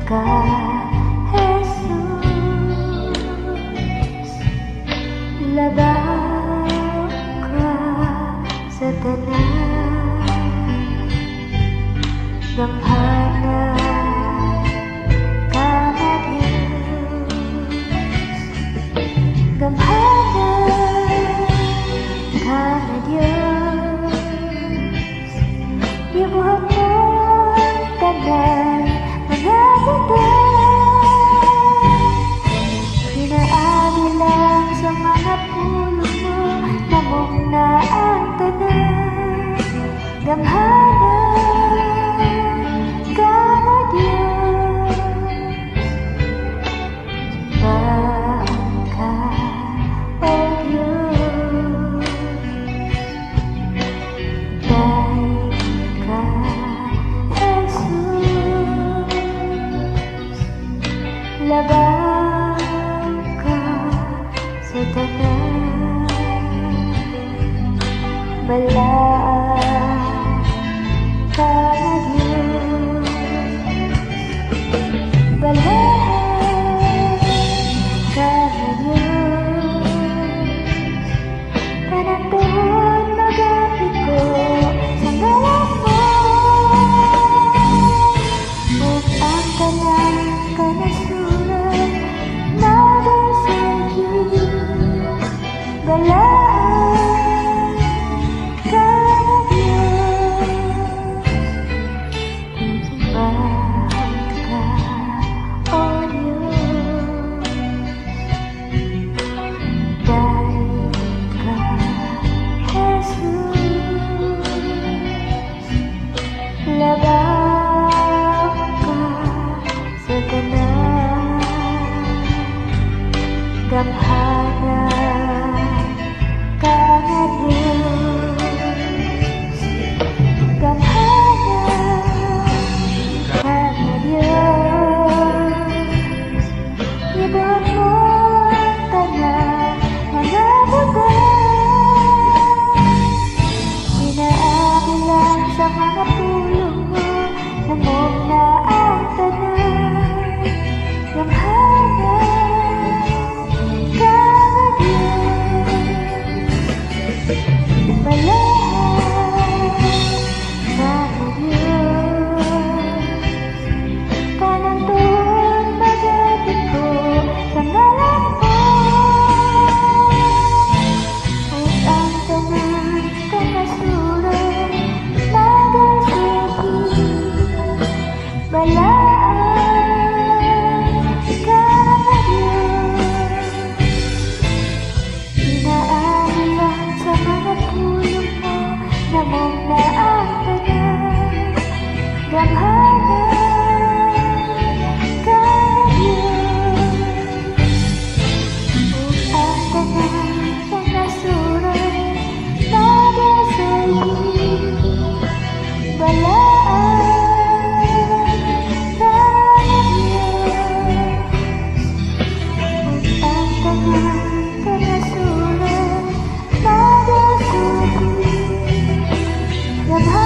ka, Jesus. Labaw ka sa tanan, gamhanan ka na Diyos, gamhanan ka na Diyos. Gibuhat mo tanan mga butan, pinaagi lang sa mga pulo mo, namong na ang tanan, gamhanan ka na Diyos. Simbahan ka, O Diyos, daig ka, Jesus. Labaw ka sa tanan, balaan ka na Diyos, balaan ka na Diyos. Kanang tuhod magapit ko sa ngalan mo, ug ang tanan kanasuran nagasagip, balaan ka na Diyos. Simbahan ka, O Diyos, daig ka, Jesus. Labaw ka sa tanan, gamhanan ka na Diyos, gamhanan ka na Diyos. Ibuhat mo ang tanan mga butan, pinaagi lang sa mga pulong mo, namong na ang tanan, gamhanan ka na Diyos, balaan ka na Diyos. Kanang tuhod magapit ko sa ngalan mo, ug ang tanan kanasuran nagasagip, balaan ka na Diyos. Inaagi lang sa mga pulong mo, namong na ang tanan, gamhanan ka na Diyos, ug ang tanan kanasuran nagasagip, balaan ka na Diyos, ug ang tanan kanasuran nagasagip, gamhanan